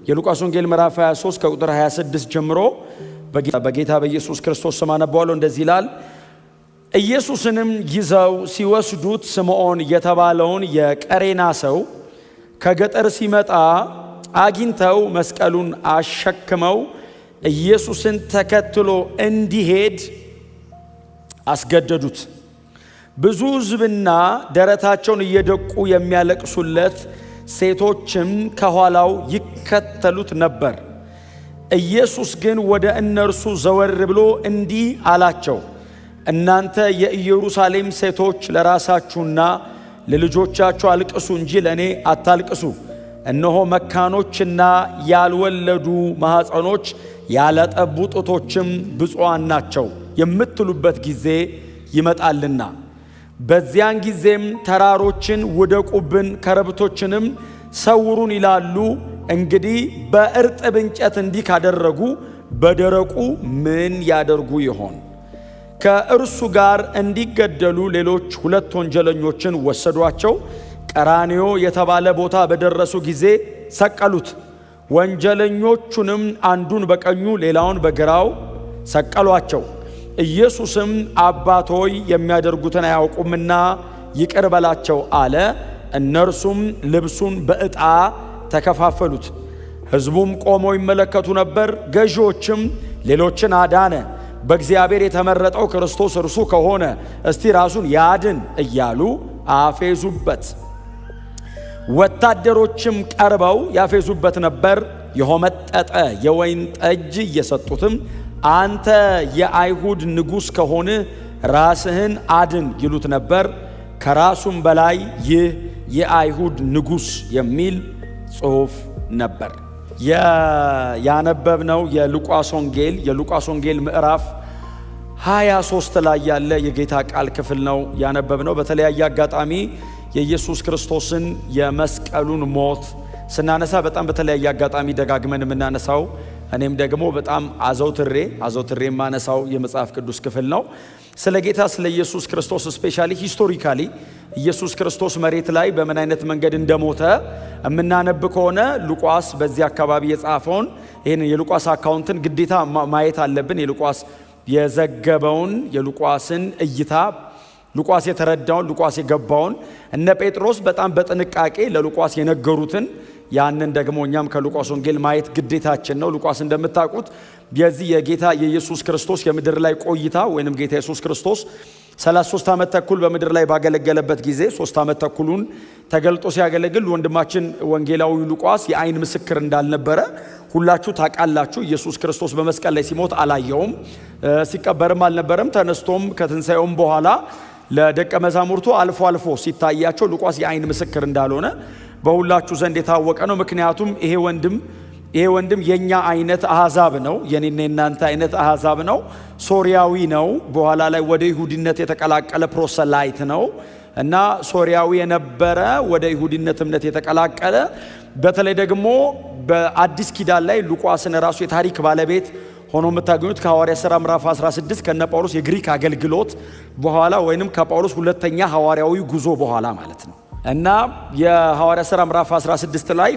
የሉቃስ ወንጌል ምዕራፍ 23 ከቁጥር 26 ጀምሮ በጌታ በኢየሱስ ክርስቶስ ስም አነባዋለሁ። እንደዚህ ይላል። ኢየሱስንም ይዘው ሲወስዱት ስምዖን የተባለውን የቀሬና ሰው ከገጠር ሲመጣ አግኝተው መስቀሉን አሸክመው ኢየሱስን ተከትሎ እንዲሄድ አስገደዱት። ብዙ ሕዝብና ደረታቸውን እየደቁ የሚያለቅሱለት ሴቶችም ከኋላው ይከተሉት ነበር። ኢየሱስ ግን ወደ እነርሱ ዘወር ብሎ እንዲህ አላቸው፣ እናንተ የኢየሩሳሌም ሴቶች ለራሳችሁና ለልጆቻችሁ አልቅሱ እንጂ ለእኔ አታልቅሱ። እነሆ መካኖችና ያልወለዱ ማኅፀኖች ያላጠቡ ጡቶችም ብፁዓን ናቸው የምትሉበት ጊዜ ይመጣልና፣ በዚያን ጊዜም ተራሮችን ውደቁብን፣ ኮረብቶችንም ሰውሩን ይላሉ። እንግዲህ በእርጥብ እንጨት እንዲህ ካደረጉ በደረቁ ምን ያደርጉ ይሆን? ከእርሱ ጋር እንዲገደሉ ሌሎች 2 ወንጀለኞችን ወሰዷቸው። ቀራንዮ የተባለ ቦታ በደረሱ ጊዜ ሰቀሉት። ወንጀለኞቹንም አንዱን በቀኙ ሌላውን በግራው ሰቀሏቸው። ኢየሱስም አባት ሆይ የሚያደርጉትን አያውቁምና ይቅር በላቸው አለ። እነርሱም ልብሱን በዕጣ ተከፋፈሉት። ሕዝቡም ቆመው ይመለከቱ ነበር። ገዢዎችም ሌሎችን አዳነ፣ በእግዚአብሔር የተመረጠው ክርስቶስ እርሱ ከሆነ እስቲ ራሱን ያድን እያሉ አፌዙበት። ወታደሮችም ቀርበው ያፌዙበት ነበር። የሆመጠጠ የወይን ጠጅ እየሰጡትም አንተ የአይሁድ ንጉሥ ከሆንህ ራስህን አድን ይሉት ነበር። ከራሱም በላይ ይህ የአይሁድ ንጉሥ የሚል ጽሑፍ ነበር። ያነበብነው የሉቃስ ወንጌል ምዕራፍ 23 ላይ ያለ የጌታ ቃል ክፍል ነው ያነበብነው። በተለያየ አጋጣሚ የኢየሱስ ክርስቶስን የመስቀሉን ሞት ስናነሳ በጣም በተለያየ አጋጣሚ ደጋግመን የምናነሳው እኔም ደግሞ በጣም አዘውትሬ የማነሳው የመጽሐፍ ቅዱስ ክፍል ነው። ስለ ጌታ ስለ ኢየሱስ ክርስቶስ ስፔሻሊ ሂስቶሪካሊ ኢየሱስ ክርስቶስ መሬት ላይ በምን አይነት መንገድ እንደሞተ የምናነብ ከሆነ ሉቃስ በዚህ አካባቢ የጻፈውን ይህን የሉቃስ አካውንትን ግዴታ ማየት አለብን። የሉቃስ የዘገበውን የሉቃስን እይታ ሉቃስ የተረዳውን ሉቃስ የገባውን እነ ጴጥሮስ በጣም በጥንቃቄ ለሉቃስ የነገሩትን ያንን ደግሞ እኛም ከሉቃስ ወንጌል ማየት ግዴታችን ነው። ሉቃስ እንደምታውቁት የዚህ የጌታ የኢየሱስ ክርስቶስ የምድር ላይ ቆይታ ወይንም ጌታ ኢየሱስ ክርስቶስ 33 ዓመት ተኩል በምድር ላይ ባገለገለበት ጊዜ 3 ዓመት ተኩሉን ተገልጦ ሲያገለግል ወንድማችን ወንጌላዊ ሉቃስ የአይን ምስክር እንዳልነበረ ሁላችሁ ታውቃላችሁ። ኢየሱስ ክርስቶስ በመስቀል ላይ ሲሞት አላየውም፣ ሲቀበርም አልነበረም። ተነስቶም ከትንሣኤውም በኋላ ለደቀ መዛሙርቱ አልፎ አልፎ ሲታያቸው ሉቃስ የአይን ምስክር እንዳልሆነ በሁላችሁ ዘንድ የታወቀ ነው። ምክንያቱም ይሄ ወንድም የኛ አይነት አሕዛብ ነው፣ የኔና የናንተ አይነት አሕዛብ ነው። ሶሪያዊ ነው። በኋላ ላይ ወደ ይሁዲነት የተቀላቀለ ፕሮሰላይት ነው እና ሶሪያዊ የነበረ ወደ ይሁዲነት እምነት የተቀላቀለ በተለይ ደግሞ በአዲስ ኪዳን ላይ ሉቃስን ራሱ የታሪክ ባለቤት ሆኖ የምታገኙት ከሐዋርያ ሥራ ምዕራፍ 16 ከነ ጳውሎስ የግሪክ አገልግሎት በኋላ ወይንም ከጳውሎስ ሁለተኛ ሐዋርያዊ ጉዞ በኋላ ማለት ነው እና የሐዋርያ ሥራ ምዕራፍ 16 ላይ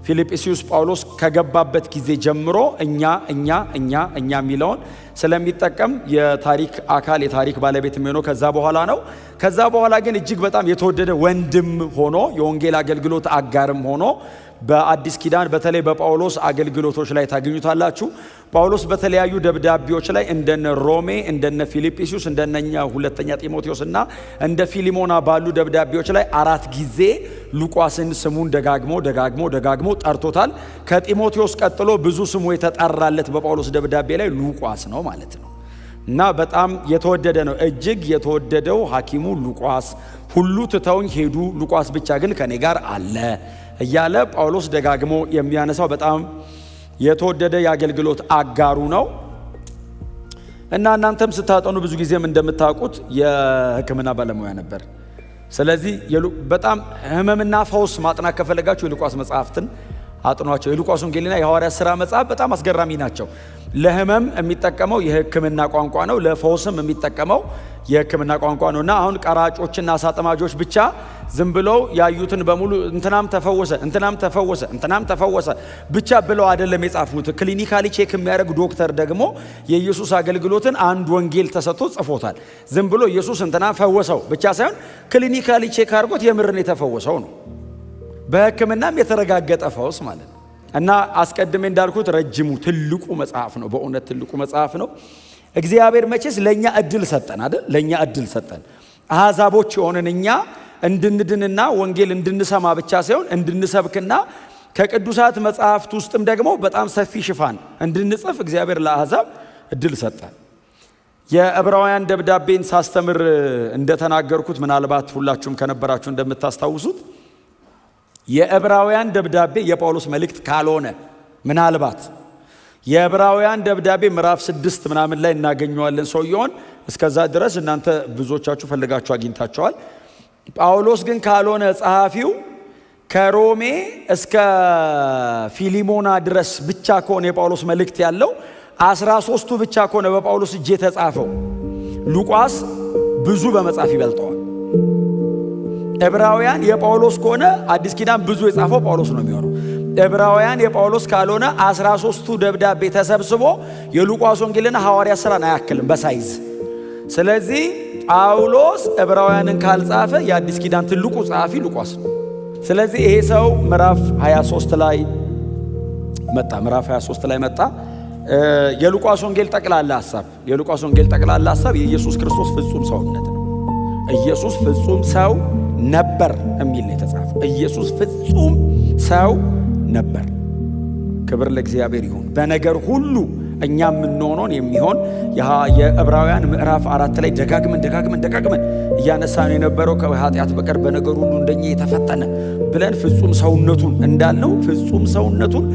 ፊልጵስዩስ ጳውሎስ ከገባበት ጊዜ ጀምሮ እኛ የሚለውን ስለሚጠቀም የታሪክ አካል የታሪክ ባለቤት የሚሆነው ከዛ በኋላ ነው። ከዛ በኋላ ግን እጅግ በጣም የተወደደ ወንድም ሆኖ የወንጌል አገልግሎት አጋርም ሆኖ በአዲስ ኪዳን በተለይ በጳውሎስ አገልግሎቶች ላይ ታገኙታላችሁ። ጳውሎስ በተለያዩ ደብዳቤዎች ላይ እንደነ ሮሜ፣ እንደነ ፊልጵስዩስ፣ እንደነኛ ሁለተኛ ጢሞቴዎስ እና እንደ ፊሊሞና ባሉ ደብዳቤዎች ላይ 4 ጊዜ ሉቃስን ስሙን ደጋግሞ ጠርቶታል። ከጢሞቴዎስ ቀጥሎ ብዙ ስሙ የተጠራለት በጳውሎስ ደብዳቤ ላይ ሉቃስ ነው ማለት ነው እና በጣም የተወደደ ነው። እጅግ የተወደደው ሐኪሙ ሉቃስ፣ ሁሉ ትተውኝ ሄዱ፣ ሉቃስ ብቻ ግን ከኔ ጋር አለ እያለ ጳውሎስ ደጋግሞ የሚያነሳው በጣም የተወደደ የአገልግሎት አጋሩ ነው እና እናንተም ስታጠኑ ብዙ ጊዜም እንደምታውቁት የሕክምና ባለሙያ ነበር። ስለዚህ በጣም ህመምና ፈውስ ማጥናት ከፈለጋችሁ የሉቃስ መጽሐፍትን አጥኗቸው። የሉቃስ ወንጌልና የሐዋርያት ሥራ መጽሐፍ በጣም አስገራሚ ናቸው። ለህመም የሚጠቀመው የሕክምና ቋንቋ ነው። ለፈውስም የሚጠቀመው የሕክምና ቋንቋ ነውና አሁን ቀራጮችና አሳጥማጆች ብቻ ዝም ብለው ያዩትን በሙሉ እንትናም ተፈወሰ ብቻ ብለው አይደለም የጻፉት። ክሊኒካሊ ቼክ የሚያደርግ ዶክተር ደግሞ የኢየሱስ አገልግሎትን አንድ ወንጌል ተሰጥቶ ጽፎታል። ዝም ብሎ ኢየሱስ እንትና ፈወሰው ብቻ ሳይሆን ክሊኒካሊ ቼክ አድርጎት የምርን የተፈወሰው ነው። በሕክምናም የተረጋገጠ ፈውስ ማለት ነው። እና አስቀድሜ እንዳልኩት ረጅሙ ትልቁ መጽሐፍ ነው። በእውነት ትልቁ መጽሐፍ ነው። እግዚአብሔር መቼስ ለኛ እድል ሰጠን አይደል? ለኛ እድል ሰጠን። አሕዛቦች የሆነን እኛ እንድንድንና ወንጌል እንድንሰማ ብቻ ሳይሆን እንድንሰብክና ከቅዱሳት መጽሐፍት ውስጥም ደግሞ በጣም ሰፊ ሽፋን እንድንጽፍ እግዚአብሔር ለአሕዛብ እድል ሰጠን። የዕብራውያን ደብዳቤን ሳስተምር እንደተናገርኩት ምናልባት ሁላችሁም ከነበራችሁ እንደምታስታውሱት የዕብራውያን ደብዳቤ የጳውሎስ መልእክት ካልሆነ ምናልባት የዕብራውያን ደብዳቤ ምዕራፍ 6 ምናምን ላይ እናገኘዋለን ሰውየውን። እስከዛ ድረስ እናንተ ብዙዎቻችሁ ፈልጋችሁ አግኝታችኋል። ጳውሎስ ግን ካልሆነ ጸሐፊው ከሮሜ እስከ ፊሊሞና ድረስ ብቻ ከሆነ የጳውሎስ መልእክት ያለው 13ቱ ብቻ ከሆነ በጳውሎስ እጅ የተጻፈው ሉቃስ ብዙ በመጻፍ ይበልጠዋል። ዕብራውያን የጳውሎስ ከሆነ አዲስ ኪዳን ብዙ የጻፈው ጳውሎስ ነው የሚሆነው። ዕብራውያን የጳውሎስ ካልሆነ 13ቱ ደብዳቤ ተሰብስቦ የሉቃስ ወንጌልና ሐዋርያ ሥራን አያክልም በሳይዝ። ስለዚህ ጳውሎስ ዕብራውያንን ካልጻፈ የአዲስ ኪዳን ትልቁ ጸሐፊ ሉቃስ ነው። ስለዚህ ይሄ ሰው ምዕራፍ 23 ላይ መጣ። የሉቃስ ወንጌል ጠቅላላ ሐሳብ የኢየሱስ ክርስቶስ ፍጹም ሰውነት ነው። ኢየሱስ ፍጹም ሰው ነበር የሚል ነው የተጻፈው። ኢየሱስ ፍጹም ሰው ነበር። ክብር ለእግዚአብሔር ይሁን። በነገር ሁሉ እኛ የምንሆነውን የሚሆን የዕብራውያን ምዕራፍ 4 ላይ ደጋግመን እያነሳን የነበረው ከኃጢአት በቀር በነገር ሁሉ እንደኛ የተፈተነ ብለን ፍጹም ሰውነቱን እንዳልነው ፍጹም ሰውነቱን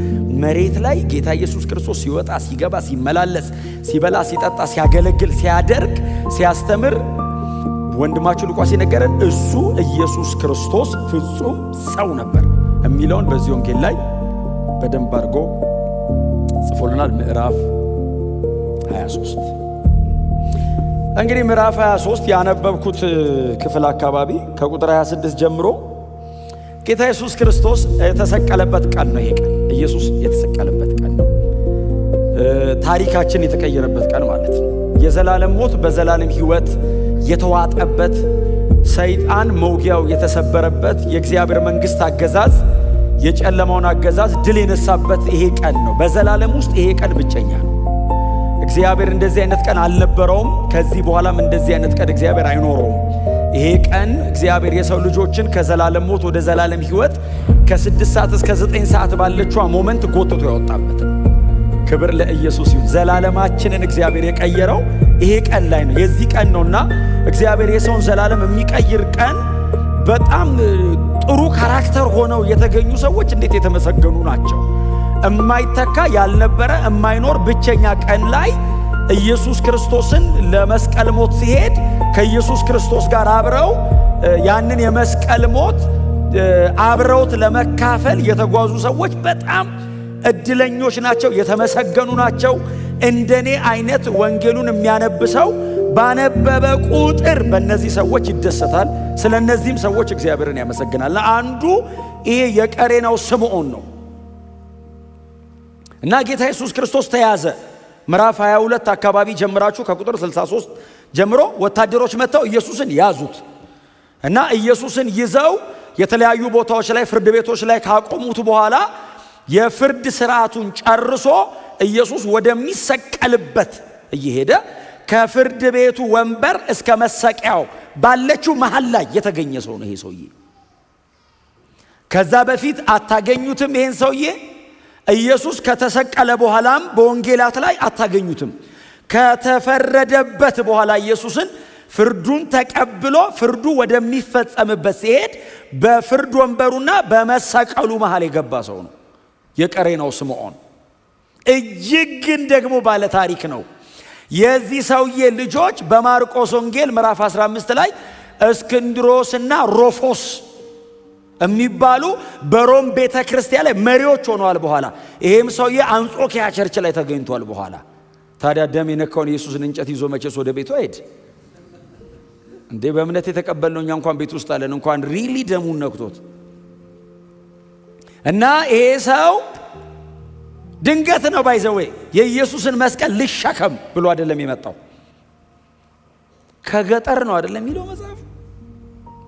መሬት ላይ ጌታ ኢየሱስ ክርስቶስ ሲወጣ ሲገባ ሲመላለስ ሲበላ ሲጠጣ ሲያገለግል ሲያደርግ ሲያስተምር ወንድማችሁ ሉቃስ የነገረን እሱ ኢየሱስ ክርስቶስ ፍጹም ሰው ነበር የሚለውን በዚህ ወንጌል ላይ በደንብ አድርጎ ጽፎልናል። ምዕራፍ 23 እንግዲህ ምዕራፍ 23 ያነበብኩት ክፍል አካባቢ ከቁጥር 26 ጀምሮ ጌታ ኢየሱስ ክርስቶስ የተሰቀለበት ቀን ነው። ይሄ ቀን ኢየሱስ የተሰቀለበት ቀን ነው። ታሪካችን የተቀየረበት ቀን ማለት ነው። የዘላለም ሞት በዘላለም ሕይወት የተዋጠበት፣ ሰይጣን መውጊያው የተሰበረበት፣ የእግዚአብሔር መንግሥት አገዛዝ የጨለማውን አገዛዝ ድል የነሳበት ይሄ ቀን ነው። በዘላለም ውስጥ ይሄ ቀን ብቸኛ ነው። እግዚአብሔር እንደዚህ አይነት ቀን አልነበረውም። ከዚህ በኋላም እንደዚህ አይነት ቀን እግዚአብሔር አይኖረውም። ይሄ ቀን እግዚአብሔር የሰው ልጆችን ከዘላለም ሞት ወደ ዘላለም ሕይወት ከ6 ሰዓት እስከ 9 ሰዓት ባለችዋ ሞመንት ጎትቶ ያወጣበት ነው። ክብር ለኢየሱስ ይሁን። ዘላለማችንን እግዚአብሔር የቀየረው ይሄ ቀን ላይ ነው። የዚህ ቀን ነውና እግዚአብሔር የሰውን ዘላለም የሚቀይር ቀን በጣም ጥሩ ካራክተር ሆነው የተገኙ ሰዎች እንዴት የተመሰገኑ ናቸው። እማይተካ ያልነበረ እማይኖር ብቸኛ ቀን ላይ ኢየሱስ ክርስቶስን ለመስቀል ሞት ሲሄድ ከኢየሱስ ክርስቶስ ጋር አብረው ያንን የመስቀል ሞት አብረውት ለመካፈል የተጓዙ ሰዎች በጣም እድለኞች ናቸው፣ የተመሰገኑ ናቸው። እንደኔ አይነት ወንጌሉን የሚያነብሰው ባነበበ ቁጥር በእነዚህ ሰዎች ይደሰታል። ስለ እነዚህም ሰዎች እግዚአብሔርን ያመሰግናል። አንዱ ይሄ የቀሬናው ስምዖን ነው እና ጌታ ኢየሱስ ክርስቶስ ተያዘ። ምዕራፍ 22 አካባቢ ጀምራችሁ ከቁጥር 63 ጀምሮ ወታደሮች መጥተው ኢየሱስን ያዙት እና ኢየሱስን ይዘው የተለያዩ ቦታዎች ላይ ፍርድ ቤቶች ላይ ካቆሙት በኋላ የፍርድ ስርዓቱን ጨርሶ ኢየሱስ ወደሚሰቀልበት እየሄደ ከፍርድ ቤቱ ወንበር እስከ መሰቂያው ባለችው መሃል ላይ የተገኘ ሰው ነው ይሄ ሰውዬ። ከዛ በፊት አታገኙትም ይሄን ሰውዬ። ኢየሱስ ከተሰቀለ በኋላም በወንጌላት ላይ አታገኙትም። ከተፈረደበት በኋላ ኢየሱስን ፍርዱን ተቀብሎ ፍርዱ ወደሚፈጸምበት ሲሄድ በፍርድ ወንበሩና በመሰቀሉ መሃል የገባ ሰው ነው የቀሬናው ስምዖን። እጅግ ግን ደግሞ ባለ ታሪክ ነው። የዚህ ሰውዬ ልጆች በማርቆስ ወንጌል ምዕራፍ 15 ላይ እስክንድሮስና ሮፎስ የሚባሉ በሮም ቤተ ክርስቲያን ላይ መሪዎች ሆነዋል። በኋላ ይሄም ሰውዬ አንጾኪያ ቸርች ላይ ተገኝቷል። በኋላ ታዲያ ደም የነካውን ኢየሱስን እንጨት ይዞ መቼስ ወደ ቤቱ አይሄድ? እንዴ በእምነት የተቀበልነው እኛ እንኳን ቤት ውስጥ አለን እንኳን ሪሊ ደሙን ነክቶት እና ይሄ ሰው ድንገት ነው ባይዘው የኢየሱስን መስቀል ልሸከም ብሎ አይደለም የመጣው ከገጠር ነው አይደለም የሚለው መጽሐፍ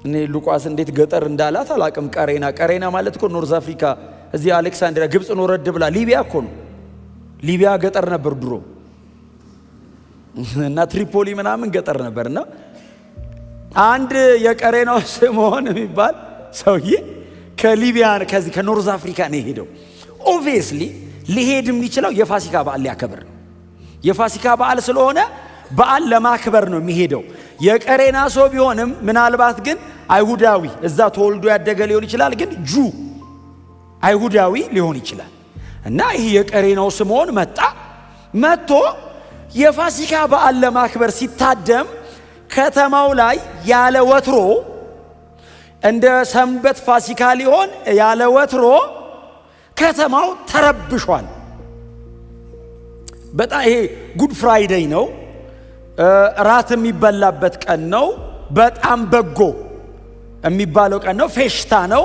እኔ ሉቃስ እንዴት ገጠር እንዳላት አላቅም ቀሬና ማለት እኮ ኖርዝ አፍሪካ እዚህ አሌክሳንድሪያ ግብጽ ነው ረድ ብላ ሊቢያ እኮ ነው ሊቢያ ገጠር ነበር ድሮ እና ትሪፖሊ ምናምን ገጠር ነበርና አንድ የቀሬናው ስምዖን የሚባል ሰውዬ ከሊቢያ ከዚህ ከኖርዝ አፍሪካ ነው የሄደው ኦብቪየስሊ ሊሄድ የሚችለው የፋሲካ በዓል ሊያከብር ነው የፋሲካ በዓል ስለሆነ በዓል ለማክበር ነው የሚሄደው የቀሬና ሰው ቢሆንም ምናልባት ግን አይሁዳዊ እዛ ተወልዶ ያደገ ሊሆን ይችላል ግን አይሁዳዊ ሊሆን ይችላል እና ይሄ የቀሬናው ስምዖን መጥቶ የፋሲካ በዓል ለማክበር ሲታደም ከተማው ላይ ያለ ወትሮ እንደ ሰንበት ፋሲካ ሊሆን ያለ ወትሮ ከተማው ተረብሿል በጣም ይሄ ጉድ ፍራይዴይ ነው ራት የሚበላበት ቀን ነው በጣም በጎ የሚባለው ቀን ነው ፌሽታ ነው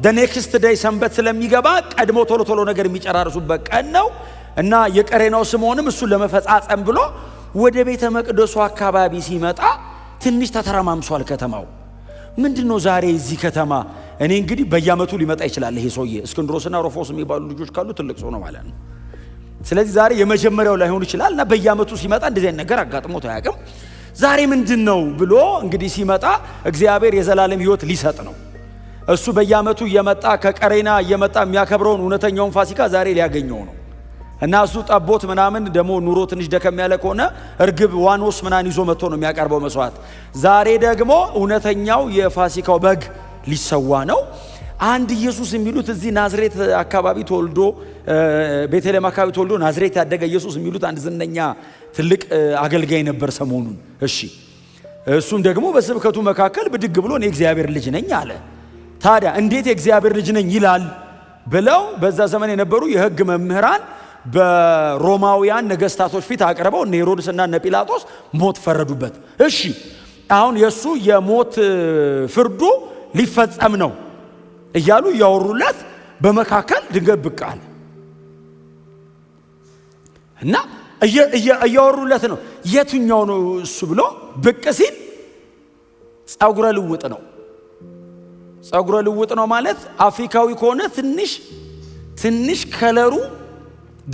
the next day ሰንበት ስለሚገባ ቀድሞ ቶሎ ነገር የሚጨራርሱበት ቀን ነው እና የቀሬናው ስምዖንም እሱን ለመፈጻጸም ብሎ ወደ ቤተ መቅደሱ አካባቢ ሲመጣ ትንሽ ተተረማምሷል ከተማው ምንድነው ዛሬ እዚህ ከተማ እኔ እንግዲህ በየዓመቱ ሊመጣ ይችላል ይሄ ሰውዬ እስክንድሮስና ሮፎስ የሚባሉ ልጆች ካሉ ትልቅ ሰው ነው ማለት ነው ስለዚህ ዛሬ የመጀመሪያው ላይሆን ይችላል እና በየዓመቱ ሲመጣ እንደዚህ ነገር አጋጥሞት አያውቅም ዛሬ ምንድነው ብሎ እንግዲህ ሲመጣ እግዚአብሔር የዘላለም ሕይወት ሊሰጥ ነው እሱ በየዓመቱ እየመጣ ከቀሬና እየመጣ የሚያከብረውን እውነተኛውን ፋሲካ ዛሬ ሊያገኘው ነው እና እሱ ጠቦት ምናምን ደሞ ኑሮ ትንሽ ደከም ያለ ከሆነ እርግብ ዋኖስ ምናን ይዞ መጥቶ ነው የሚያቀርበው መስዋዕት ዛሬ ደግሞ እውነተኛው የፋሲካው በግ ሊሰዋ ነው አንድ ኢየሱስ የሚሉት እዚህ ናዝሬት አካባቢ ተወልዶ ቤተልሔም አካባቢ ተወልዶ ናዝሬት ያደገ ኢየሱስ የሚሉት አንድ ዝነኛ ትልቅ አገልጋይ ነበር ሰሞኑን እሺ እሱም ደግሞ በስብከቱ መካከል ብድግ ብሎ እኔ እግዚአብሔር ልጅ ነኝ አለ ታዲያ እንዴት የእግዚአብሔር ልጅ ነኝ ይላል ብለው በዛ ዘመን የነበሩ የሕግ መምህራን በሮማውያን ነገስታቶች ፊት አቅርበው እነ ሄሮድስና እነ ጲላጦስ ሞት ፈረዱበት እሺ አሁን የሱ የሞት ፍርዱ ሊፈጸም ነው እያሉ ያወሩለት በመካከል ድንገት ብቅ አለ እና እያወሩለት ነው የትኛው ነው እሱ ብሎ ብቅ ሲል ጸጉረ ልውጥ ነው ማለት አፍሪካዊ ከሆነ ትንሽ ከለሩ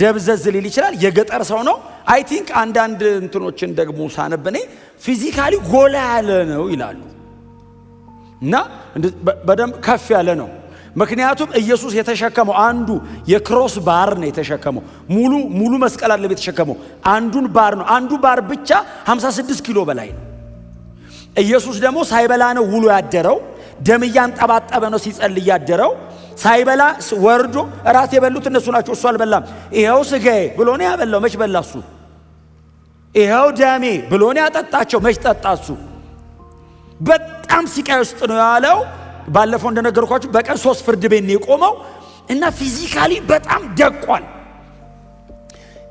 ደብዘዝ ሊል ይችላል የገጠር ሰው ነው አይ ቲንክ አንዳንድ እንትኖችን ደግሞ ሳነብኔ ፊዚካሊ ጎላ ያለ ነው ይላሉ እና በደንብ ከፍ ያለ ነው ምክንያቱም ኢየሱስ የተሸከመው አንዱ የክሮስ ባር ነው የተሸከመው ሙሉ መስቀል አለ የተሸከመው አንዱን ባር ነው አንዱ ባር ብቻ 56 ኪሎ በላይ ነው ኢየሱስ ደግሞ ሳይበላ ነው ውሎ ያደረው ደም ያንጠባጠበ ነው ሲጸልይ ያደረው ሳይበላ ወርዶ ራት የበሉት እነሱ ናቸው እሱ አልበላም ይሄው ስጋዬ ብሎ ነው ያበላው መች በላሱ ይሄው ደሜ ብሎ ነው ያጠጣቸው መች ጠጣሱ በጣም ሲቃይ ውስጥ ነው ያለው ባለፈው እንደነገርኳችሁ በቀን 3 ፍርድ ቤት ነው የቆመው እና ፊዚካሊ በጣም ደቋል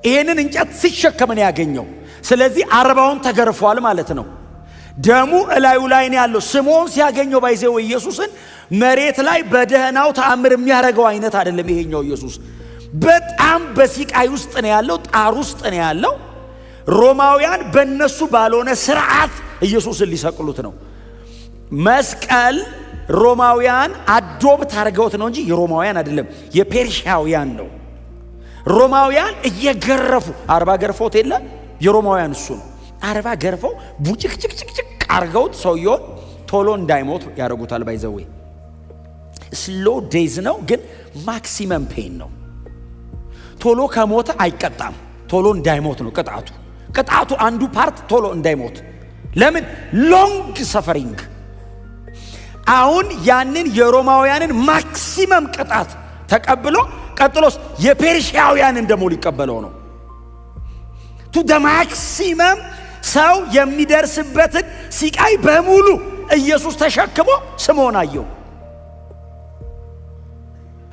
ይሄንን እንጨት ሲሸከም ነው ያገኘው ስለዚህ 40ውን ተገርፏል ማለት ነው ደሙ እላዩ ላይ ነው ያለው ስምዖን ሲያገኘው ባይዘው ኢየሱስን መሬት ላይ በደህናው ተአምር የሚያረጋው አይነት አይደለም ይሄኛው ኢየሱስ በጣም በሲቃይ ውስጥ ነው ያለው ጣር ውስጥ ነው ያለው ሮማውያን በእነሱ ባልሆነ ስርዓት ኢየሱስን ሊሰቅሉት ነው መስቀል ሮማውያን አዶብት አድርገውት ነው እንጂ የሮማውያን አይደለም የፔርሺያውያን ነው ሮማውያን እየገረፉ 40 ገርፎት የለ የሮማውያን እሱ ነው 40 ገርፈው ቡጭቅጭቅጭቅ አርገውት ሰውየው ቶሎ እንዳይሞት ያደርጉታል ባይዘው ስሎ ዴዝ ነው ግን ማክሲመም ፔን ነው ቶሎ ከሞተ አይቀጣም ቶሎ እንዳይሞት ነው ቅጣቱ አንዱ ፓርት ቶሎ እንዳይሞት ለምን ሎንግ ሰፈሪንግ አሁን ያንን የሮማውያንን ማክሲመም ቅጣት ተቀብሎ ቀጥሎስ የፔርሺያውያንን ደሞ ሊቀበለው ነው ቱ ደ ማክሲመም ሰው የሚደርስበትን ሲቃይ በሙሉ ኢየሱስ ተሸክሞ ስምዖን አየው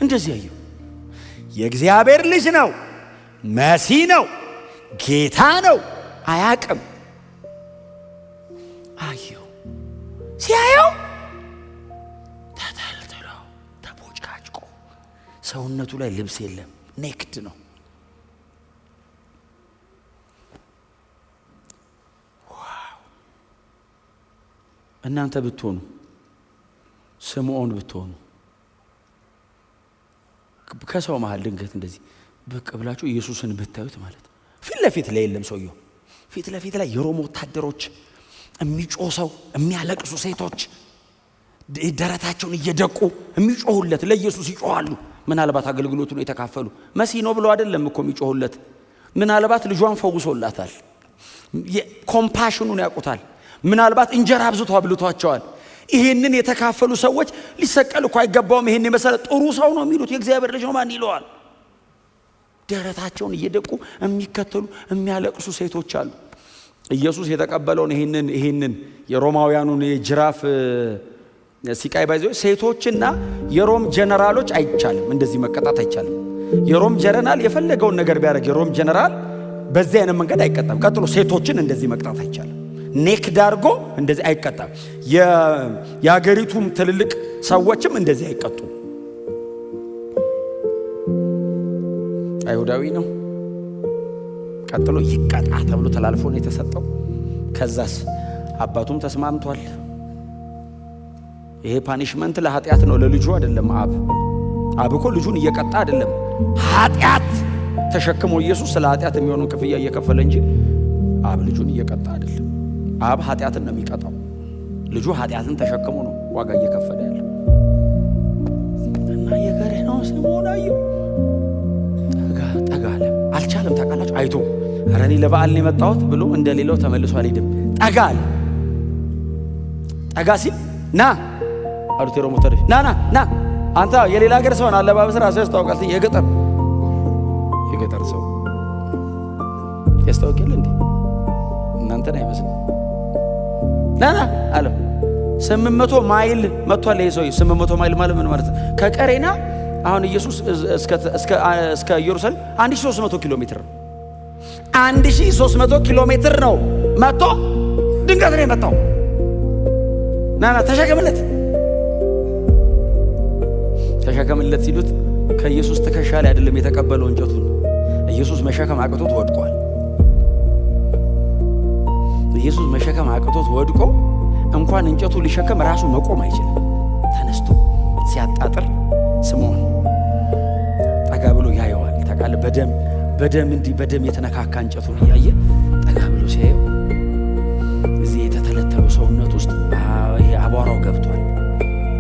እንደዚህ አየው የእግዚአብሔር ልጅ ነው መሲህ ነው ጌታ ነው አያቅም አየው ሲያየው ተተልትሎ ተቦጫጭቆ ሰውነቱ ላይ ልብስ የለም፣ ኔክድ ነው። ዋው! እናንተ ብትሆኑ ስምዖን ብትሆኑ ከሰው መሃል ድንገት እንደዚህ ብቅ ብላችሁ ኢየሱስን ብታዩት ማለት ፊት ለፊት ላይ የለም ሰውየው። ፊት ለፊት ላይ የሮም ወታደሮች፣ የሚጮሰው የሚያለቅሱ ሴቶች ደረታቸውን እየደቁ የሚጮሁለት ለኢየሱስ ይጮሃሉ። ምናልባት አገልግሎቱን የተካፈሉ መሲህ ነው ብለው አይደለም እኮ የሚጮሁለት። ምናልባት ልጇን ፈውሶላታል፣ ኮምፓሽኑን ያውቁታል። ምናልባት እንጀራ አብዝቶ አብልቷቸዋል። ይሄንን የተካፈሉ ሰዎች ሊሰቀል እኮ አይገባውም፣ ይሄን የመሰለ ጥሩ ሰው ነው የሚሉት፣ የእግዚአብሔር ልጅ ነው ማን ይለዋል? ደረታቸውን እየደቁ የሚከተሉ የሚያለቅሱ ሴቶች አሉ። ኢየሱስ የተቀበለውን ይሄንን የሮማውያኑን የጅራፍ ሲቃይ ባይዘው ሴቶችና የሮም ጀነራሎች አይቻልም፣ እንደዚህ መቀጣት አይቻልም። የሮም ጀነራል የፈለገውን ነገር ቢያደርግ የሮም ጀነራል በዚህ አይነት መንገድ አይቀጣም። ቀጥሎ ሴቶችን እንደዚህ መቅጣት አይቻልም። ኔክ ዳርጎ እንደዚህ አይቀጣም። የሀገሪቱም ትልልቅ ሰዎችም እንደዚህ አይቀጡም። አይሁዳዊ ነው። ቀጥሎ ይቀጣ ተብሎ ተላልፎ ነው የተሰጠው። ከዛስ አባቱም ተስማምቷል። ይሄ ፓኒሽመንት ለኃጢአት ነው፣ ለልጁ አይደለም። አብ እኮ ልጁን እየቀጣ አይደለም፣ ኃጢአት ተሸክሞ ኢየሱስ ስለ ኃጢአት የሚሆነውን ክፍያ እየከፈለ እንጂ አብ ልጁን እየቀጣ አይደለም። አብ ኃጢአትን ነው የሚቀጣው፣ ልጁ ኃጢአትን ተሸክሞ ነው ዋጋ እየከፈለ ያለው። እና የገሬ ነው ስምዖን አየው። ጠጋ አለ። አልቻለም። ታውቃላችሁ፣ አይቶ ኧረ እኔ ለበዓል ነው የመጣሁት ብሎ እንደሌላው ተመልሶ አልሄድም። ጠጋ አለ። ጠጋ ሲል ና አሉት የሮም ወታደሮች። ና አንተ የሌላ ሀገር ሰው አለባበስ ራስህ ያስታውቃል። የገጠር ሰው ያስታውቃል እንዴ? እናንተን አይመስልም። ና አለው። 800 ማይል መጥቷል ይሄ ሰው። 800 ማይል ማለት ምን ማለት ነው? ከቀሬና አሁን ኢየሱስ እስከ ኢየሩሳሌም 1300 ኪሎ ሜትር ነው። 1300 ኪሎ ሜትር ነው መጥቶ ድንገት ነው የመጣው። ና ተሸከምለት ሲሉት ከኢየሱስ ትከሻ ላይ አይደለም የተቀበለው እንጨቱን። ኢየሱስ መሸከም አቅቶት ወድቋል። ኢየሱስ መሸከም አቅቶት ወድቆ እንኳን እንጨቱ ሊሸከም ራሱ መቆም አይችልም። ተነስቶ ሲያጣጥር ስምዖን ጠጋ ብሎ ያየዋል። ታውቃለህ፣ በደም የተነካካ እንጨቱን እያየ ጠጋ ብሎ ሲያየው እዚህ የተተለተለው ሰውነት ውስጥ አቧራው ገብቷል።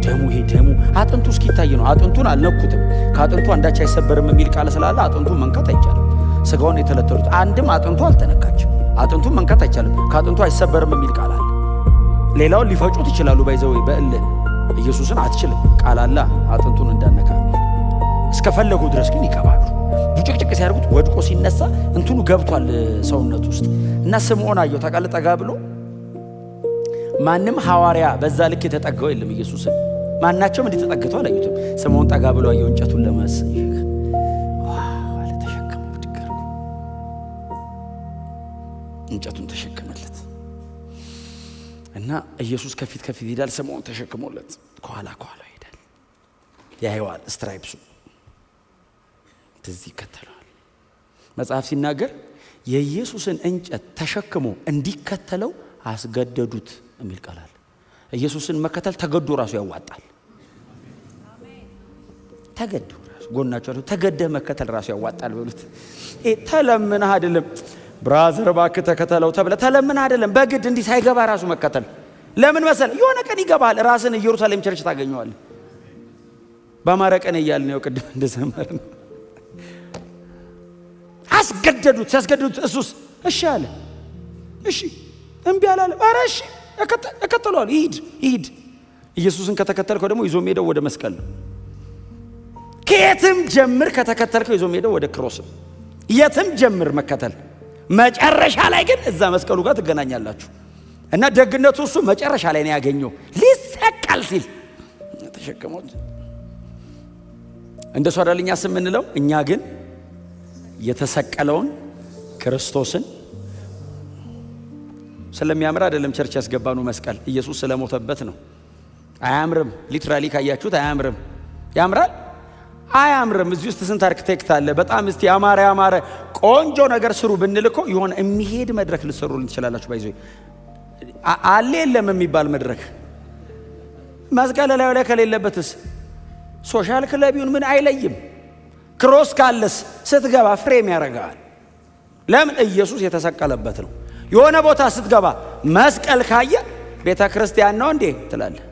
ደሙ አጥንቱ እስኪታይ ነው። አጥንቱን አልነኩትም። ከአጥንቱ አንዳች አይሰበርም የሚል ቃል ስላለ አጥንቱን መንካት አይቻልም። ስጋውን የተለተሉት አንድም አጥንቱ አልተነካችም። አጥንቱን መንካት አይቻልም። ከአጥንቱ አይሰበርም የሚል ቃል አለ። ሌላውን ሊፈጩት ይችላሉ። ባይዘው በእልህ ኢየሱስን አትችልም ቃል አለ አጥንቱን እንዳነካ የሚል። እስከፈለጉ ድረስ ግን ይቀባሉ። ቡጭቅጭቅ ሲያደርጉት ወድቆ ሲነሳ እንትኑ ገብቷል ሰውነት ውስጥ እና ስምዖን አየው። ታውቃለህ፣ ጠጋ ብሎ ማንም ሐዋርያ በዛ ልክ የተጠጋው የለም ኢየሱስን። ማናቸውም እንዴት ተጠግተው አላዩትም። ስምዖን ጠጋ ብሎ አየው። እንጨቱን ለመስየክ አለ። ተሸከመው። ድገሩ እንጨቱን ተሸከመለት እና ኢየሱስ ከፊት ይሄዳል። ስምዖን ተሸክሞለት ከኋላ ይሄዳል። ያየዋል። ስትራይፕሱ ትዝ ይከተለዋል። መጽሐፍ ሲናገር የኢየሱስን እንጨት ተሸክሞ እንዲከተለው አስገደዱት የሚል ቃል አለ። ኢየሱስን መከተል ተገዶ ራሱ ያዋጣል። ተገዶ ራሱ ጎናቸው ተገደህ መከተል ራሱ ያዋጣል በሉት። ተለምነህ አይደለም ብራዘር እባክህ ተከተለው ተብለህ ተለምነህ አይደለም፣ በግድ እንዲህ ሳይገባ ራሱ መከተል። ለምን መሰለህ? የሆነ ቀን ይገባል። ራስን ኢየሩሳሌም ቸርች ታገኘዋለህ። በአማረ ቀን እያልን ነው ቅድም እንደዘመር ነው። አስገደዱት። ሲያስገድዱት እሱስ እሺ አለ። እሺ እምቢ አላለም። ኧረ እሺ እከተለዋለሁ። ይሂድ። ኢየሱስን ከተከተልከው ደግሞ ይዞ ሄደው ወደ መስቀል ነው። ከየትም ጀምር ከተከተልከው ይዞ ሄደው ወደ ክሮስ ነው። የትም ጀምር መከተል፣ መጨረሻ ላይ ግን እዛ መስቀሉ ጋር ትገናኛላችሁ። እና ደግነቱ እሱ መጨረሻ ላይ ነው ያገኘው። ሊሰቀል ሲል ተሸከሙት። እንደሱ አይደል እኛ የምንለው። እኛ ግን የተሰቀለውን ክርስቶስን ስለሚያምር አይደለም ቸርች ያስገባነው መስቀል ኢየሱስ ስለሞተበት ነው። አያምርም? ሊትራሊ ካያችሁት አያምርም? ያምራል? አያምርም? እዚህ ውስጥ ስንት አርክቴክት አለ። በጣም እስቲ ያማረ ቆንጆ ነገር ስሩ ብንልኮ የሆነ የሚሄድ መድረክ ልትሰሩልን ትችላላችሁ። ባይዞ አለ የለም የሚባል መድረክ መስቀል ላይ ከሌለበትስ ሶሻል ክለቢውን ምን አይለይም። ክሮስ ካለስ ስትገባ ፍሬም ያደርጋል። ለምን? ኢየሱስ የተሰቀለበት ነው። የሆነ ቦታ ስትገባ መስቀል ካየ ቤተ ክርስቲያን ነው እንዴ ትላለህ።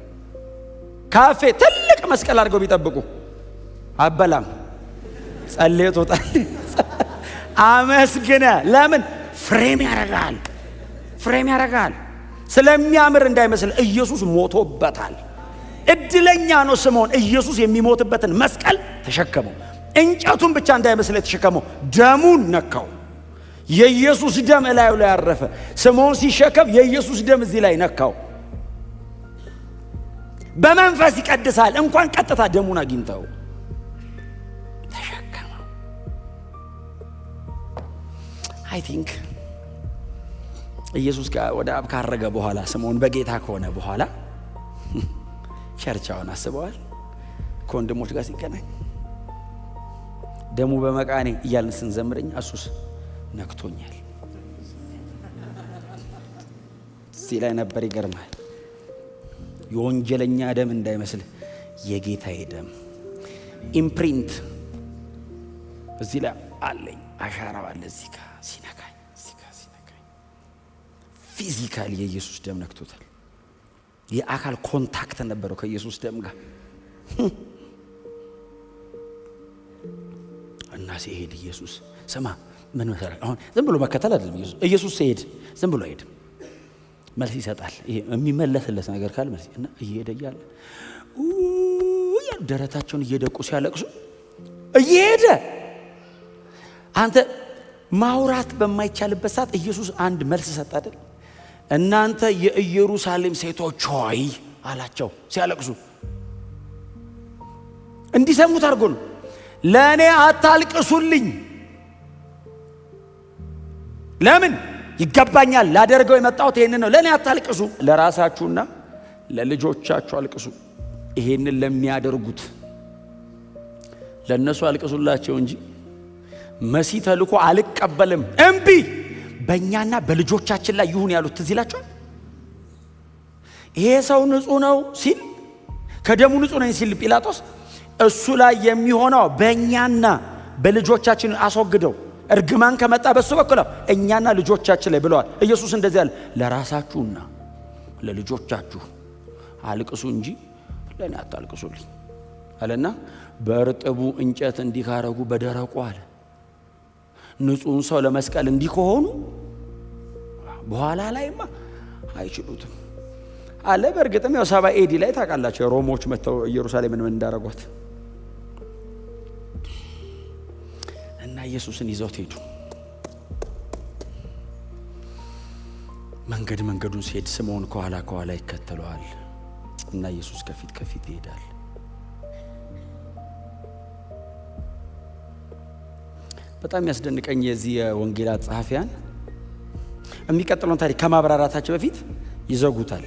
ካፌ ትልቅ መስቀል አድርገው ቢጠብቁ አበላም ጸልዮ ተጣል አመስግነ። ለምን? ፍሬም ያደርጋል። ፍሬም ያደርጋል። ስለሚያምር እንዳይመስል ኢየሱስ ሞቶበታል። እድለኛ ነው ስምዖን ኢየሱስ የሚሞትበትን መስቀል ተሸከመው። እንጨቱን ብቻ እንዳይመስል የተሸከመው ደሙን ነካው። የኢየሱስ ደም እላዩ ላይ ያረፈ። ስምዖን ሲሸከም የኢየሱስ ደም እዚህ ላይ ነካው። በመንፈስ ይቀድሳል። እንኳን ቀጥታ ደሙን አግኝተው ተሸከመው። አይ ቲንክ ኢየሱስ ወደ አብ ካረገ በኋላ ስምዖን በጌታ ከሆነ በኋላ ቸርቻውን አስበዋል። ከወንድሞች ጋር ሲገናኝ ደሙ በመቃኔ እያልን ስንዘምረኝ አሱስ ነክቶኛል። እዚህ ላይ ነበር። ይገርማል። የወንጀለኛ ደም እንዳይመስል የጌታዬ ደም ኢምፕሪንት እዚህ ላይ አለኝ። አሻራው አለ እዚህ ጋር ሲነካኝ፣ ፊዚካሊ የኢየሱስ ደም ነክቶታል። የአካል ኮንታክት ነበረው ከኢየሱስ ደም ጋር እና ሲሄድ ኢየሱስ ስማ ምን መሰለህ፣ አሁን ዝም ብሎ መከተል አይደለም። ኢየሱስ ሲሄድ ዝም ብሎ አይሄድም፣ መልስ ይሰጣል። ይሄ የሚመለስለት ነገር ካለ መልስ እና እየሄደ እያለ ደረታቸውን እየደቁ ሲያለቅሱ እየሄደ አንተ ማውራት በማይቻልበት ሰዓት ኢየሱስ አንድ መልስ ሰጥ አይደል? እናንተ የኢየሩሳሌም ሴቶች ሆይ አላቸው ሲያለቅሱ። እንዲሰሙት አድርጎ ነው። ለእኔ አታልቅሱልኝ። ለምን? ይገባኛል ላደርገው የመጣሁት ይሄንን ነው። ለእኔ አታልቅሱ፣ ለራሳችሁና ለልጆቻችሁ አልቅሱ። ይሄንን ለሚያደርጉት ለነሱ አልቅሱላቸው እንጂ መሲህ ተልኮ አልቀበልም እምቢ በእኛና በልጆቻችን ላይ ይሁን ያሉት ትዝ ይላችኋል። ይሄ ሰው ንጹሕ ነው ሲል ከደሙ ንጹሕ ነኝ ሲል ጲላጦስ እሱ ላይ የሚሆነው በእኛና በልጆቻችን አስወግደው እርግማን ከመጣ በሱ በኩል እኛና ልጆቻችን ላይ ብለዋል። ኢየሱስ እንደዚህ ያለ ለራሳችሁና ለልጆቻችሁ አልቅሱ እንጂ ለእኔ አታልቅሱልኝ አለና በእርጥቡ እንጨት እንዲካረጉ በደረቁ አለ። ንጹሕን ሰው ለመስቀል እንዲህ ከሆኑ በኋላ ላይማ አይችሉትም አለ። በእርግጥም ያው 70 ኤዲ ላይ ታውቃላችሁ ሮሞች መጥተው ኢየሩሳሌምን ምን እንዳረጓት እና ኢየሱስን ይዘውት ሄዱ። መንገዱን ሲሄድ ስምዖን ከኋላ ይከተለዋል እና ኢየሱስ ከፊት ይሄዳል። በጣም ያስደንቀኝ የዚህ የወንጌላት ጸሐፊያን የሚቀጥለውን ታሪክ ከማብራራታቸው በፊት ይዘጉታል።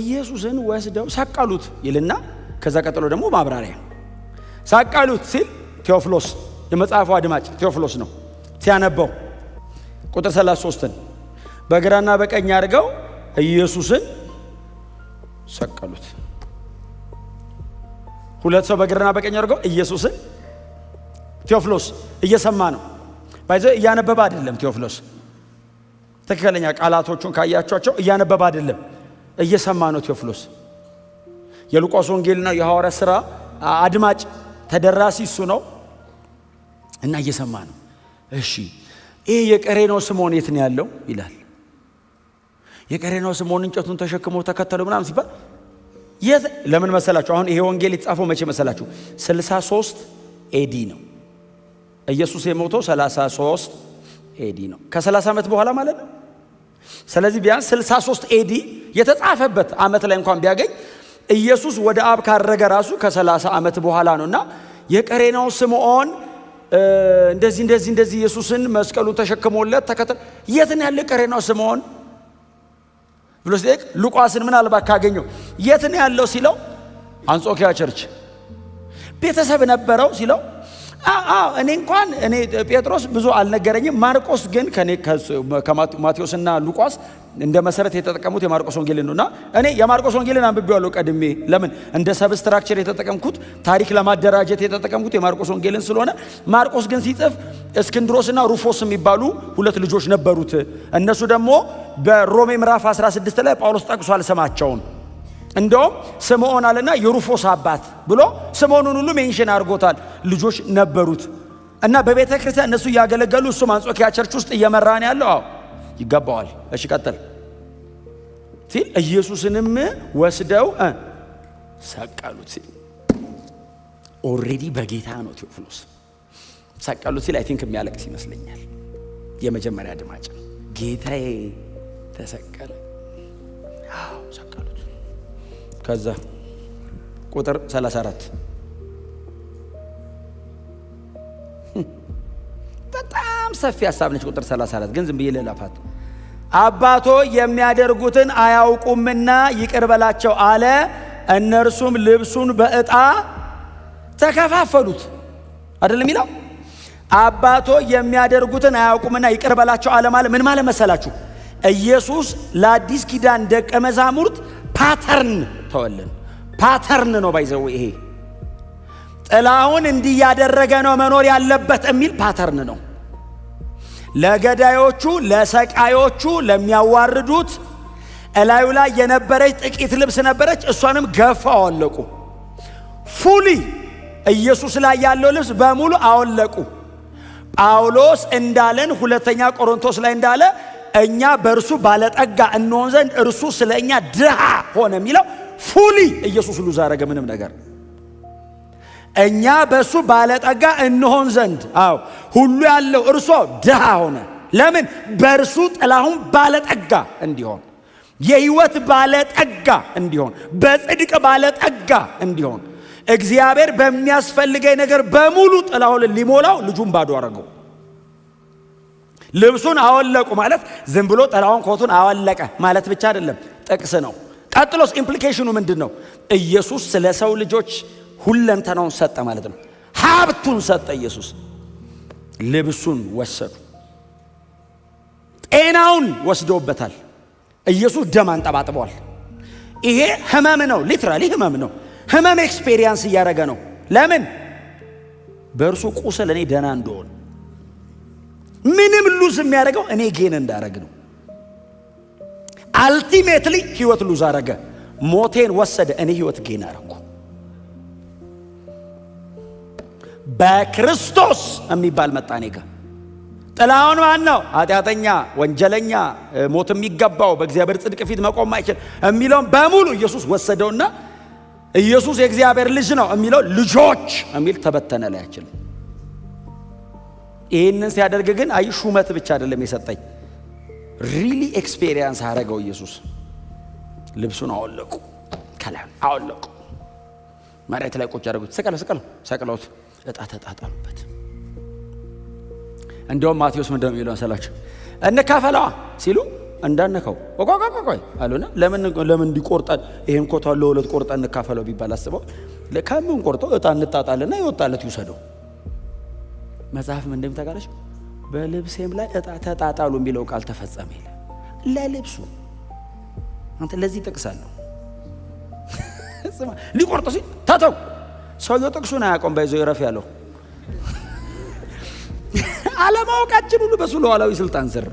ኢየሱስን ወስደው ሰቀሉት ይልና ከዛ ቀጥሎ ደግሞ ማብራሪያ ሰቀሉት ሲል ቴዎፍሎስ የመጽሐፉ አድማጭ ቴዎፍሎስ ነው ሲያነበው ቁጥር 33ን በግራና በቀኝ አድርገው ኢየሱስን ሰቀሉት። ሁለት ሰው በግራና በቀኝ አድርገው ኢየሱስን ቴዎፍሎስ እየሰማ ነው ባይዘ እያነበበ አይደለም። ቴዎፍሎስ ትክክለኛ ቃላቶቹን ካያቸዋቸው እያነበበ አይደለም እየሰማ ነው። ቴዎፍሎስ የሉቃስ ወንጌልና የሐዋርያት ሥራ አድማጭ ተደራሲ እሱ ነው እና እየሰማ ነው። እሺ ይሄ የቀሬናው ስምዖን የት ነው ያለው ይላል። የቀሬናው ስምዖን እንጨቱን ተሸክሞ ተከተለው ምናምን ሲባል የት ለምን መሰላችሁ? አሁን ይሄ ወንጌል የተጻፈው መቼ መሰላችሁ? 63 ኤዲ ነው። ኢየሱስ የሞተው 33 ኤዲ ነው። ከ30 ዓመት በኋላ ማለት ነው። ስለዚህ ቢያንስ 63 ኤዲ የተጻፈበት ዓመት ላይ እንኳን ቢያገኝ ኢየሱስ ወደ አብ ካረገ ራሱ ከ30 ዓመት በኋላ ነውና የቀሬናው ስምዖን እንደዚህ ኢየሱስን መስቀሉን ተሸክሞለት ተከተለ። የት ነው ያለ ቀሬናው ስምዖን ብሎ ሲጠይቅ ሉቃስን ምናልባት ካገኘው የት ነው ያለው ሲለው አንጾኪያ ቸርች ቤተሰብ ነበረው ሲለው እኔ ጴጥሮስ ብዙ አልነገረኝም። ማርቆስ ግን ከማቴዎስና ሉቃስ እንደ መሰረት የተጠቀሙት የማርቆስ ወንጌልን ነውና እኔ የማርቆስ ወንጌልን አንብቤዋለሁ ቀድሜ። ለምን እንደ ሰብስትራክቸር የተጠቀምኩት ታሪክ ለማደራጀት የተጠቀምኩት የማርቆስ ወንጌልን ስለሆነ ማርቆስ ግን ሲጽፍ እስክንድሮስና ሩፎስ የሚባሉ ሁለት ልጆች ነበሩት። እነሱ ደግሞ በሮሜ ምዕራፍ 16 ላይ ጳውሎስ ጠቅሷል ስማቸውን። እንደውም ስምዖን አለና የሩፎስ አባት ብሎ ስምዖንን ሁሉ ሜንሽን አድርጎታል። ልጆች ነበሩት እና በቤተ ክርስቲያን እነሱ እያገለገሉ እሱም አንጾኪያ ቸርች ውስጥ እየመራን ያለው ይገባዋል። እሺ ቀጥል ሲል ኢየሱስንም ወስደው ሰቀሉት ሲል ኦሬዲ በጌታ ነው ቴዎፍሎስ። ሰቀሉት ሲል አይ ቲንክ የሚያለቅስ ይመስለኛል። የመጀመሪያ ድማጭ ጌታዬ ተሰቀለ። ሰቀሉት። ከዛ ቁጥር 34 በጣም ሰፊ ሐሳብ ነች። ቁጥር 34 ግን ዝም ብዬ ልለፋት። አባቶ የሚያደርጉትን አያውቁምና ይቅር በላቸው አለ። እነርሱም ልብሱን በዕጣ ተከፋፈሉት። አይደለም ይላል አባቶ የሚያደርጉትን አያውቁምና ይቅር በላቸው አለ። ማለት ምን ማለት መሰላችሁ? ኢየሱስ ለአዲስ ኪዳን ደቀ መዛሙርት ፓተርን ተወልን። ፓተርን ነው ባይዘው። ይሄ ጥላውን እንዲህ ያደረገ ነው መኖር ያለበት የሚል ፓተርን ነው። ለገዳዮቹ፣ ለሰቃዮቹ፣ ለሚያዋርዱት እላዩ ላይ የነበረች ጥቂት ልብስ ነበረች፣ እሷንም ገፋው አወለቁ። ፉሊ ኢየሱስ ላይ ያለው ልብስ በሙሉ አወለቁ። ጳውሎስ እንዳለን ሁለተኛ ቆሮንቶስ ላይ እንዳለ እኛ በእርሱ ባለጠጋ እንሆን ዘንድ እርሱ ስለ እኛ ድሃ ሆነ የሚለው ፉሊ ኢየሱስ ሉዝ አረገ። ምንም ነገር እኛ በእሱ ባለጠጋ እንሆን ዘንድ ሁሉ ያለው እርሱ ድሃ ሆነ። ለምን? በእርሱ ጥላሁን ባለጠጋ እንዲሆን፣ የህይወት ባለጠጋ እንዲሆን፣ በጽድቅ ባለጠጋ እንዲሆን እግዚአብሔር በሚያስፈልገኝ ነገር በሙሉ ጥላሁን ሊሞላው ልጁን ባዶ አረገው። ልብሱን አወለቁ ማለት ዝም ብሎ ጥላውን ኮቱን አወለቀ ማለት ብቻ አይደለም፣ ጥቅስ ነው። ቀጥሎስ ኢምፕሊኬሽኑ ምንድን ነው? ኢየሱስ ስለ ሰው ልጆች ሁለንተናውን ሰጠ ማለት ነው። ሀብቱን ሰጠ ኢየሱስ። ልብሱን ወሰዱ፣ ጤናውን ወስደውበታል። ኢየሱስ ደም አንጠባጥበዋል። ይሄ ህመም ነው፣ ሊትራሊ ህመም ነው። ህመም ኤክስፔሪየንስ እያደረገ ነው። ለምን? በእርሱ ቁስል እኔ ደህና እንደሆን። ምንም ሉዝ የሚያደርገው እኔ ጌን እንዳረግ ነው። አልቲሜትሊ ህይወት ሉዝ አረገ። ሞቴን ወሰደ፣ እኔ ህይወት ጌን አረኩ። በክርስቶስ የሚባል መጣ እኔ ጋር። ጥላውን ማን ነው? ኃጢአተኛ፣ ወንጀለኛ፣ ሞት የሚገባው በእግዚአብሔር ጽድቅ ፊት መቆም ማይችል የሚለውን በሙሉ ኢየሱስ ወሰደውና ኢየሱስ የእግዚአብሔር ልጅ ነው የሚለው ልጆች የሚል ተበተነ ላይ ያችል። ይህንን ሲያደርግ ግን አይ ሹመት ብቻ አይደለም የሰጠኝ፣ ሪሊ ኤክስፔሪየንስ አረገው ኢየሱስ። ልብሱን አወለቁ፣ ከላይ አወለቁ፣ መሬት ላይ ቁጭ አደረጉት። ሰቀለውት፣ እጣ ተጣጣሉበት። እንደውም ማቴዎስ ምንድን ነው የሚለው መሰላችሁ? እንካፈለዋ ሲሉ እንዳነከው ቆቆቆቆይ አሉና ለምን እንዲቆርጣል ይሄን ኮታ ለሁለት ቆርጣ እንካፈለው ቢባል አስበው ለካምን ቆርጦ እጣ እንጣጣልና ይወጣለት ይውሰደው። መጽሐፍ ምን እንደምታውቃለሽ? በልብሴም ላይ እጣ ተጣጣሉ የሚለው ቃል ተፈጸመ ይላል። ለልብሱ አንተ ለዚህ ጠቅሳለሁ ሊቆርጦ ሲል ታተው ሰውየው ጥቅሱን አያውቀውም። ባይዘው ይረፍ ያለው አለማወቃችን ሁሉ በሱ ሉዓላዊ ስልጣን ስር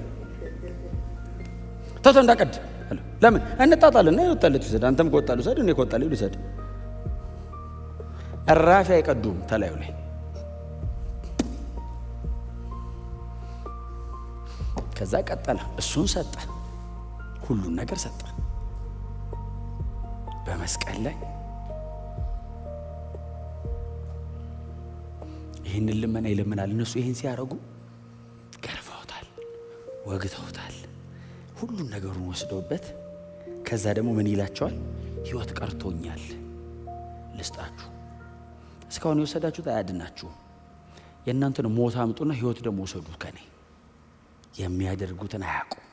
ተቶ እንዳቀድ ለምን እንጣጣልና ይወጣለት ይሰድ። አንተም ከወጣሉ ሰድ፣ እኔ ከወጣሉ ይሰድ። እራፊ አይቀዱም ተላዩ ላይ። ከዛ ቀጠለ፣ እሱን ሰጠ፣ ሁሉን ነገር ሰጠ በመስቀል ላይ። ይህንን ልመና ይለምናል። እነሱ ይህን ሲያረጉ ገርፈውታል፣ ወግተውታል፣ ሁሉን ነገሩን ወስደውበት። ከዛ ደግሞ ምን ይላቸዋል? ህይወት ቀርቶኛል ልስጣችሁ። እስካሁን የወሰዳችሁት አያድናችሁም፣ የእናንተን ሞት አምጡና ሕይወት ደግሞ ወሰዱት ከኔ የሚያደርጉትን አያውቁም።